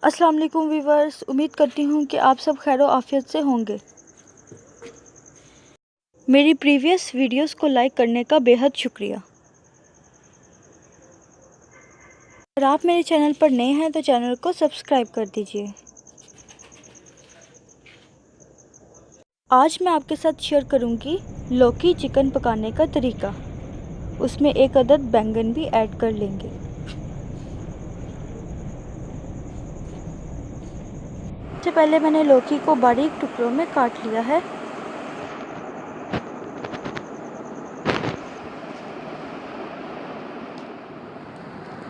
अस्सलाम वालेकुम व्यूवर्स, उम्मीद करती हूँ कि आप सब खैर आफियत से होंगे। मेरी प्रीवियस वीडियोस को लाइक करने का बेहद शुक्रिया। अगर आप मेरे चैनल पर नए हैं तो चैनल को सब्सक्राइब कर दीजिए। आज मैं आपके साथ शेयर करूँगी लौकी चिकन पकाने का तरीका। उसमें एक अदद बैंगन भी ऐड कर लेंगे। सबसे पहले मैंने लौकी को बारीक टुकड़ों में काट लिया है।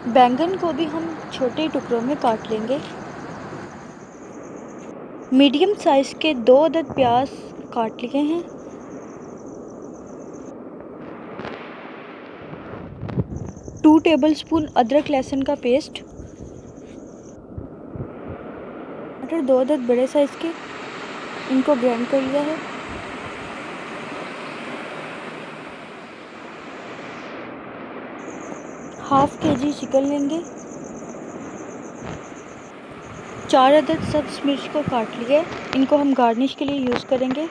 बैंगन को भी हम छोटे टुकड़ों में काट लेंगे। मीडियम साइज़ के 2 अदद प्याज काट लिए हैं। 2 टेबलस्पून अदरक लहसुन का पेस्ट। टमाटर 2 अदद बड़े साइज़ के, इनको ग्राइंड कर लिया है। हाफ केजी चिकन लेंगे। 4 अदद सब्ज़ मिर्च को काट लिए, इनको हम गार्निश के लिए यूज़ करेंगे।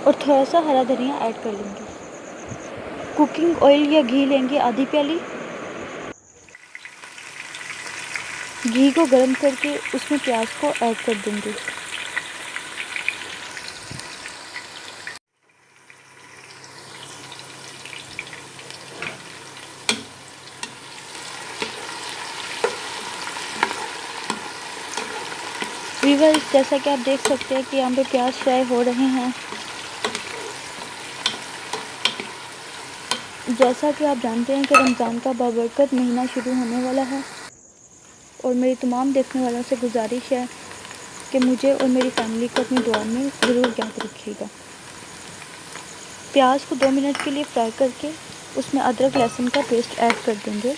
और थोड़ा सा हरा धनिया ऐड कर लेंगे। कुकिंग ऑयल या घी लेंगे आधी प्याली। घी को गर्म करके उसमें प्याज को ऐड कर देंगे। व्यूअर्स, जैसा कि आप देख सकते हैं कि यहाँ पे प्याज फ्राई हो रहे हैं। जैसा कि आप जानते हैं कि रमज़ान का बाबरकत महीना शुरू होने वाला है और मेरी तमाम देखने वालों से गुजारिश है कि मुझे और मेरी फैमिली को अपनी दुआ में ज़रूर याद रखिएगा। प्याज को 2 मिनट के लिए फ्राई करके उसमें अदरक लहसुन का पेस्ट ऐड कर देंगे।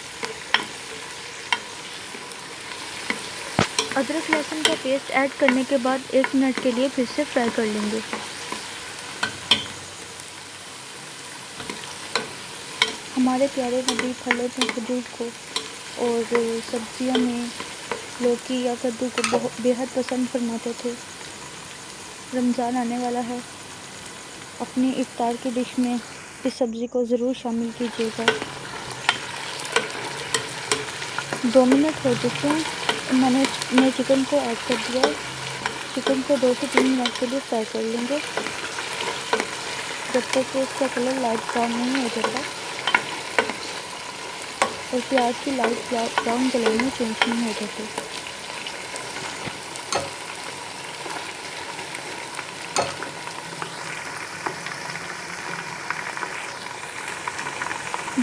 अदरक लहसुन का पेस्ट ऐड करने के बाद 1 मिनट के लिए फिर से फ्राई कर लेंगे। हमारे प्यारे नबी फलों में खजूर को और सब्जियों में लौकी या कद्दू को बेहद पसंद फरमाते थे। रमज़ान आने वाला है, अपनी इफ्तार की डिश में इस सब्ज़ी को ज़रूर शामिल कीजिएगा। 2 मिनट हो चुके हैं, मैंने चिकन को ऐड कर दिया है। चिकन को 2 से 3 मिनट के लिए फ्राई कर लेंगे, जब तक कि इसका कलर लाइट ब्राउन नहीं हो जाता और प्याज की लाइट ब्राउन कलर में चेंज नहीं हो जाती।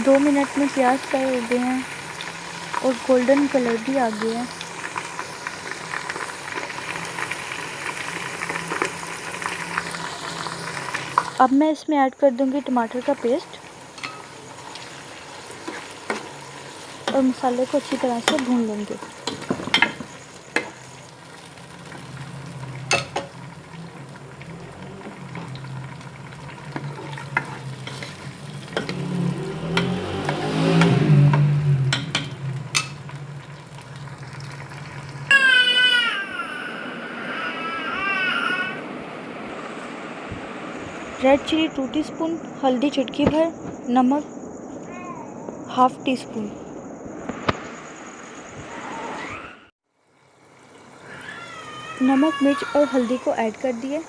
दो मिनट में प्याज फ्राई हो गए हैं और गोल्डन कलर भी आ गया है। अब मैं इसमें ऐड कर दूंगी टमाटर का पेस्ट और मसाले को अच्छी तरह से भून लेंगे। रेड चिली 2 टीस्पून, हल्दी चुटकी भर, नमक हाफ टी स्पून। नमक, मिर्च और हल्दी को ऐड कर दिए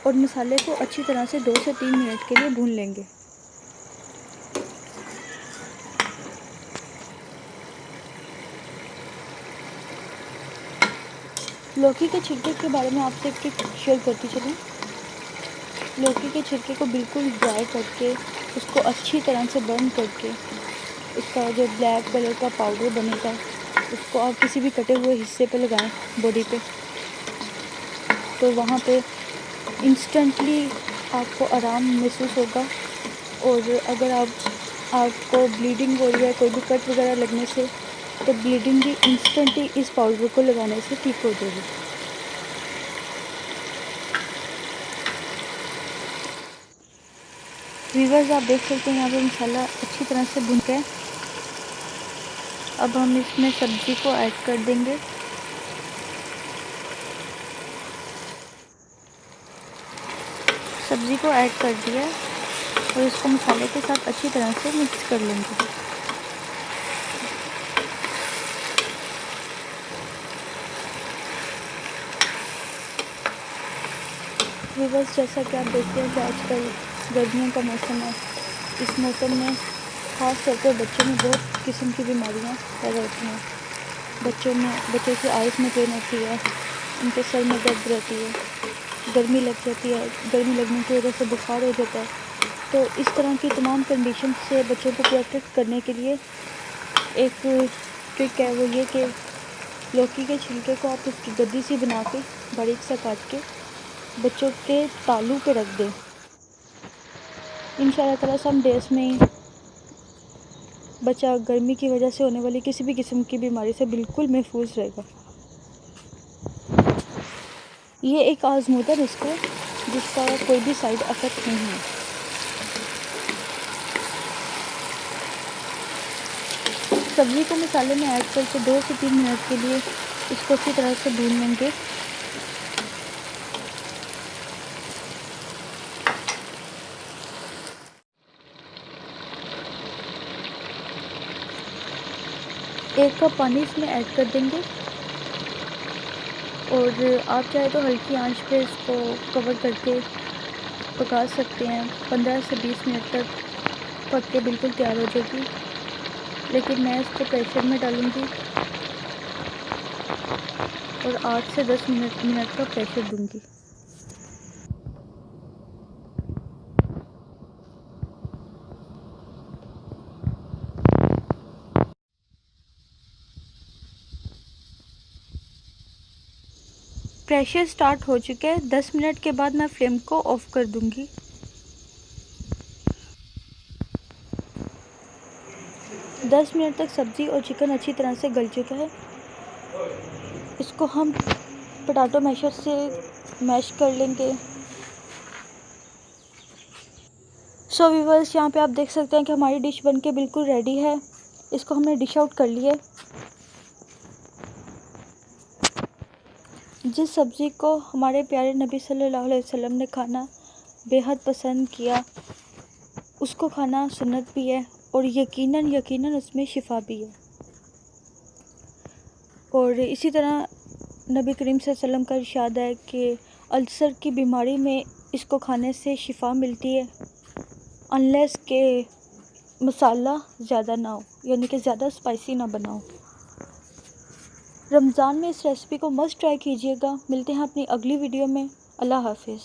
और मसाले को अच्छी तरह से 2 से 3 मिनट के लिए भून लेंगे। लौकी के छिलके के बारे में आपसे एक टिप शेयर करती चलूँ। लौकी के छिलके को बिल्कुल ड्राई करके उसको अच्छी तरह से बर्न करके उसका जो ब्लैक कलर का पाउडर बनेगा उसको आप किसी भी कटे हुए हिस्से पे लगाएं बॉडी पे, तो वहाँ पे इंस्टेंटली आपको आराम महसूस होगा। और अगर आपको ब्लीडिंग हो रही है, कोई भी कट वगैरह लगने से, तो ब्लीडिंग भी इंस्टेंटली इस पाउडर को लगाने से ठीक हो जाएगी। व्यूअर्स आप देख सकते हैं यहाँ पे मसाला अच्छी तरह से भुन गया। अब हम इसमें सब्ज़ी को ऐड कर देंगे। सब्ज़ी को ऐड कर दिया और इसको मसाले के साथ अच्छी तरह से मिक्स कर लेंगे। व्यूअर्स जैसा कि आप देखते हैं कि आजकल गर्मियों का मौसम है। इस मौसम में ख़ास तौर पर बच्चों में बहुत किस्म की बीमारियां पैदा होती हैं। बच्चों की आइज़ में पेन होती है, उनके सर में दर्द रहती है, गर्मी लग जाती है, गर्मी लगने की वजह से बुखार हो जाता है। तो इस तरह की तमाम कंडीशन से बच्चों को प्रोटेक्ट करने के लिए एक ट्रिक है, वो ये कि लौकी के छिलके को आप उसकी गद्दी सी बना के बारीक सा काट के बच्चों के तालू पे रख दें। इंशाअल्लाह ताला सम डेज़ में बच्चा गर्मी की वजह से होने वाली किसी भी किस्म की बीमारी से बिल्कुल महफूज रहेगा। ये एक आज़मूदा नुस्खा है जिसका कोई भी साइड इफ़ेक्ट नहीं है। सब्ज़ी को मसाले में ऐड करके 2 से 3 मिनट के लिए इसको अच्छी तरह से भून लेंगे। एक कप पानी इसमें ऐड कर देंगे और आप चाहे तो हल्की आंच पे इसको कवर करके पका सकते हैं। 15 से 20 मिनट तक पक के बिल्कुल तैयार हो जाएगी, लेकिन मैं इसको प्रेशर में डालूँगी और 8 से 10 मिनट का प्रेशर दूँगी। प्रेशर स्टार्ट हो चुका है। 10 मिनट के बाद मैं फ्लेम को ऑफ़ कर दूँगी। दस मिनट तक सब्ज़ी और चिकन अच्छी तरह से गल चुका है। इसको हम पोटैटो मैशर से मैश कर लेंगे। सो व्यूअर्स यहाँ पे आप देख सकते हैं कि हमारी डिश बनके बिल्कुल रेडी है। इसको हमने डिश आउट कर लिया। जिस सब्ज़ी को हमारे प्यारे नबी सल्लल्लाहु अलैहि वसल्लम ने खाना बेहद पसंद किया, उसको खाना सुन्नत भी है और यकीनन उसमें शिफा भी है। और इसी तरह नबी करीम सल्लल्लाहु अलैहि वसल्लम का इरशाद है कि अल्सर की बीमारी में इसको खाने से शिफा मिलती है, अनलेस के मसाला ज़्यादा ना हो, यानी कि ज़्यादा स्पाइसी ना बनाओ। रमज़ान में इस रेसिपी को मस्ट ट्राई कीजिएगा। मिलते हैं अपनी अगली वीडियो में। अल्लाह हाफ़िज़।